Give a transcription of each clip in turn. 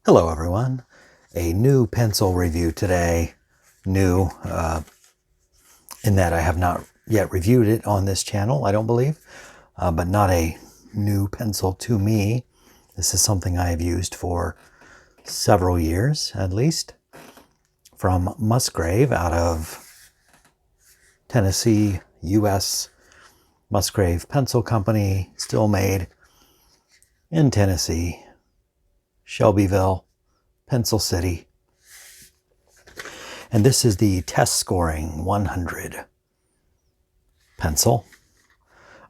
Hello everyone, a new pencil review today. New in that I have not yet reviewed it on this channel, I don't believe, but not a new pencil to me. This is something I have used for several years at least, from Musgrave out of Tennessee, US. Musgrave Pencil Company, still made in Tennessee, Shelbyville, Pencil City. And this is the Test Scoring 100 pencil,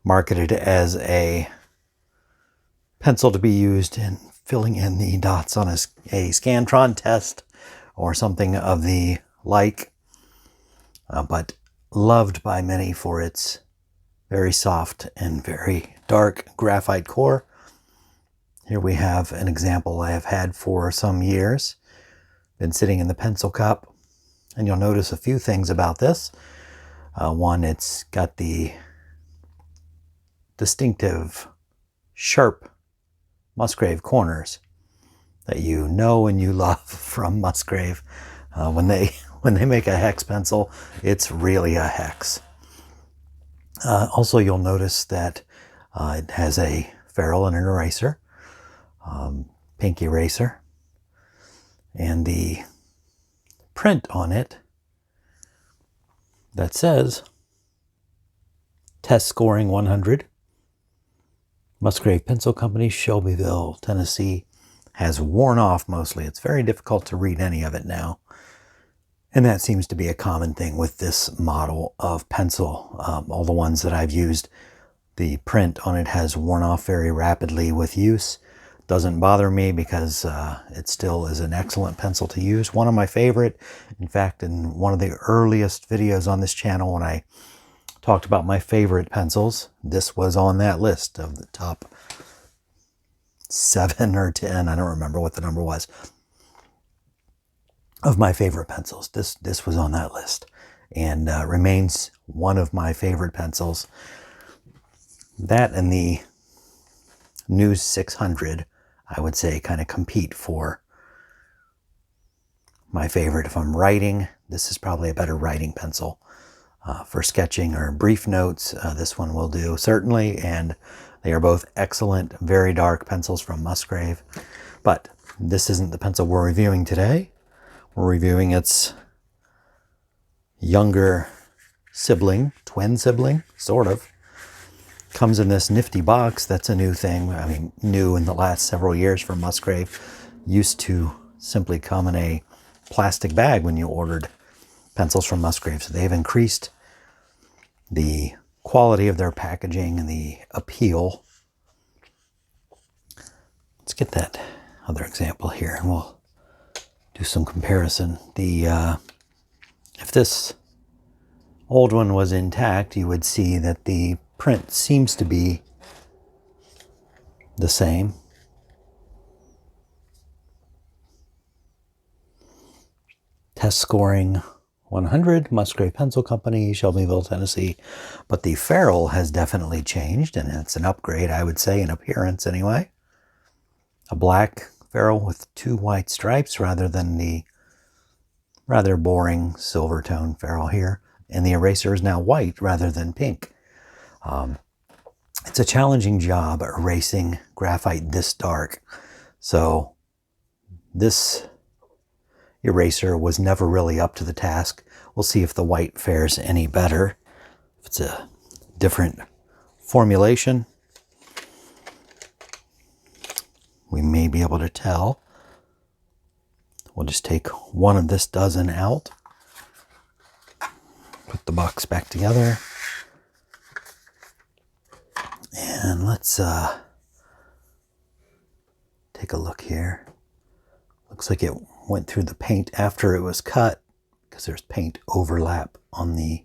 marketed as a pencil to be used in filling in the dots on a Scantron test or something of the like, but loved by many for its very soft and very dark graphite core. Here we have an example I have had for some years, been sitting in the pencil cup, and you'll notice a few things about this. One, it's got the distinctive, sharp Musgrave corners that you know and you love from Musgrave. When they make a hex pencil, it's really a hex. Also, you'll notice that it has a ferrule and an eraser, pink eraser, and the print on it that says Test Scoring 100, Musgrave Pencil Company, Shelbyville, Tennessee, has worn off mostly. It's very difficult to read any of it now. And that seems to be a common thing with this model of pencil. All the ones that I've used, the print on it has worn off very rapidly with use. Doesn't bother me because it still is an excellent pencil to use. One of my favorite. In fact, in one of the earliest videos on this channel when I talked about my favorite pencils, this was on that list of the top 7 or 10. I don't remember what the number was. Of my favorite pencils. This was on that list and remains one of my favorite pencils. That and the News 600, I would say, kind of compete for my favorite. If I'm writing, this is probably a better writing pencil. For sketching or brief notes, this one will do, certainly, and they are both excellent, very dark pencils from Musgrave. But this isn't the pencil we're reviewing today. We're reviewing its younger sibling, twin sibling, sort of. Comes in this nifty box. That's a new thing. I mean, new in the last several years from Musgrave. Used to simply come in a plastic bag when you ordered pencils from Musgrave. So they've increased the quality of their packaging and the appeal. Let's get that other example here and we'll do some comparison. If this old one was intact, you would see that the print seems to be the same. Test Scoring 100, Musgrave Pencil Company, Shelbyville, Tennessee. But the ferrule has definitely changed, and it's an upgrade, I would say, in appearance anyway. A black ferrule with 2 white stripes rather than the rather boring silver tone ferrule here. And the eraser is now white rather than pink. It's a challenging job erasing graphite this dark. So this eraser was never really up to the task. We'll see if the white fares any better. If it's a different formulation, we may be able to tell. We'll just take one of this dozen out. Put the box back together. And let's take a look here. Looks like it went through the paint after it was cut because there's paint overlap on the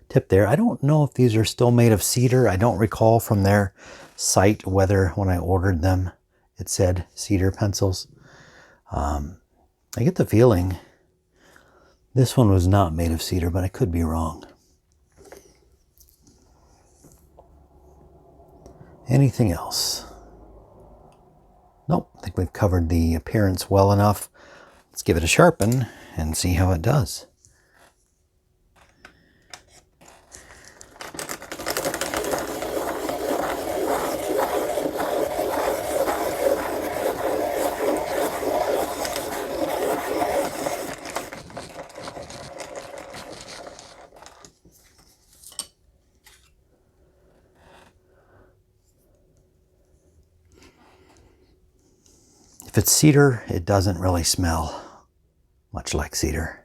tip there. I don't know if these are still made of cedar. I don't recall from their site whether when I ordered them it said cedar pencils. I get the feeling this one was not made of cedar, but I could be wrong. Anything else? Nope, I think we've covered the appearance well enough. Let's give it a sharpen and see how it does. If it's cedar, it doesn't really smell much like cedar.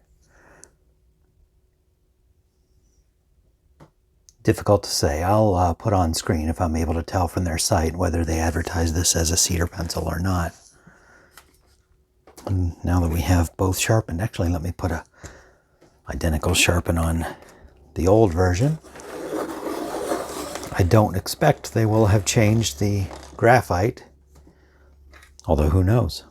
Difficult to say. I'll put on screen if I'm able to tell from their site whether they advertise this as a cedar pencil or not. And now that we have both sharpened, actually let me put a identical sharpen on the old version. I don't expect they will have changed the graphite, although who knows.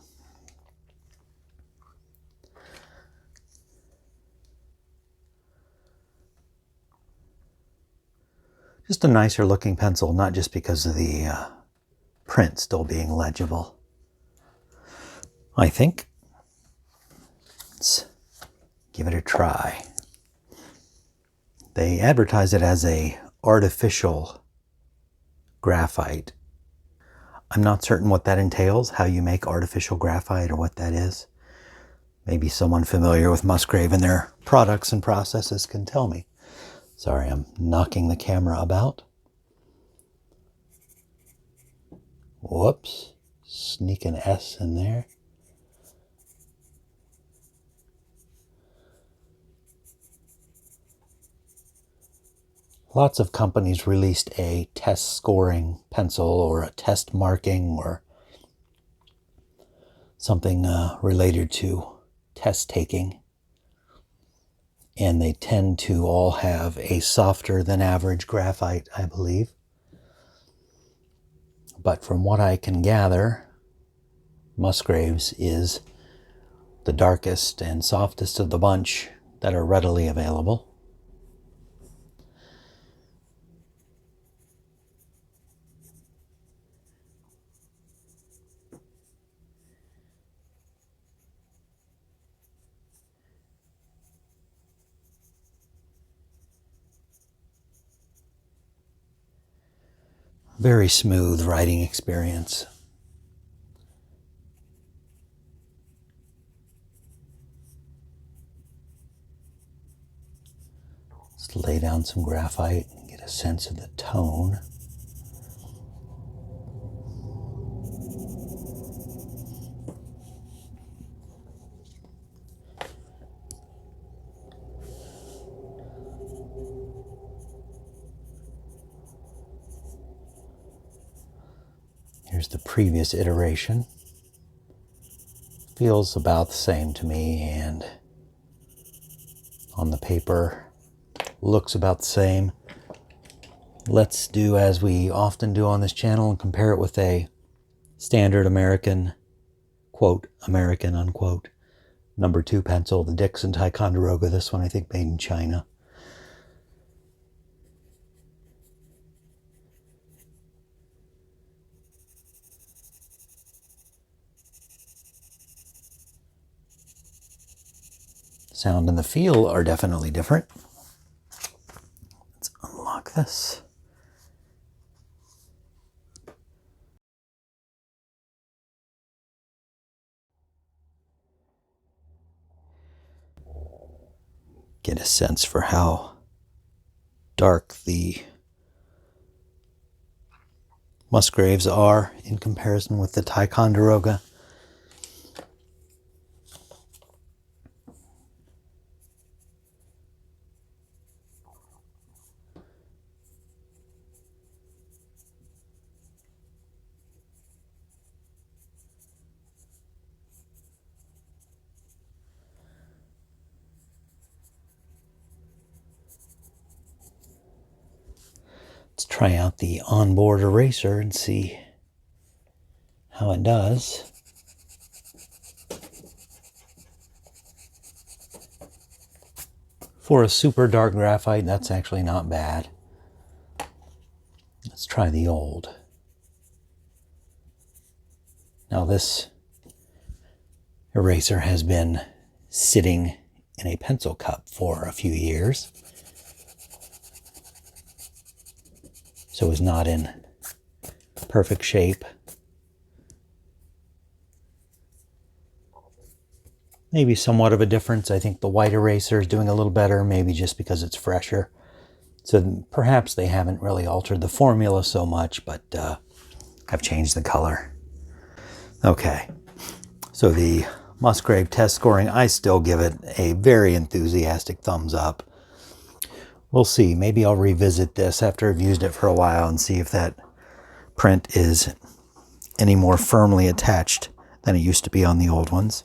Just a nicer looking pencil, not just because of the print still being legible, I think. Let's give it a try. They advertise it as a artificial graphite. I'm not certain what that entails, how you make artificial graphite or what that is. Maybe someone familiar with Musgrave and their products and processes can tell me. Sorry, I'm knocking the camera about. Whoops, sneak an S in there. Lots of companies released a test scoring pencil or a test marking or something related to test taking. And they tend to all have a softer than average graphite, I believe. But from what I can gather, Musgrave's is the darkest and softest of the bunch that are readily available. Very smooth writing experience. Let's lay down some graphite and get a sense of the tone. Here's the previous iteration. Feels about the same to me, and on the paper looks about the same. Let's do as we often do on this channel and compare it with a standard American, quote, American, unquote, number 2 pencil, the Dixon Ticonderoga. This one I think made in China. Sound and the feel are definitely different. Let's unlock this. Get a sense for how dark the Musgraves are in comparison with the Ticonderoga. Let's try out the onboard eraser and see how it does. For a super dark graphite, that's actually not bad. Let's try the old. Now Now this eraser has been sitting in a pencil cup for a few years, so is not in perfect shape. Maybe somewhat of a difference. I think the white eraser is doing a little better, maybe just because it's fresher. So perhaps they haven't really altered the formula so much, but I've changed the color. Okay, so the Musgrave Test Scoring, I still give it a very enthusiastic thumbs up. We'll see. Maybe I'll revisit this after I've used it for a while and see if that print is any more firmly attached than it used to be on the old ones.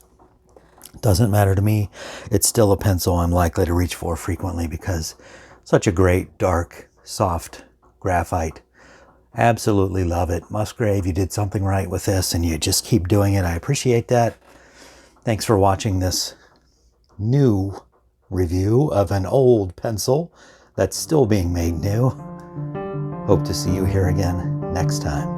Doesn't matter to me. It's still a pencil I'm likely to reach for frequently because such a great, dark, soft graphite. Absolutely love it. Musgrave, you did something right with this and you just keep doing it. I appreciate that. Thanks for watching this new review of an old pencil that's still being made new. Hope to see you here again next time.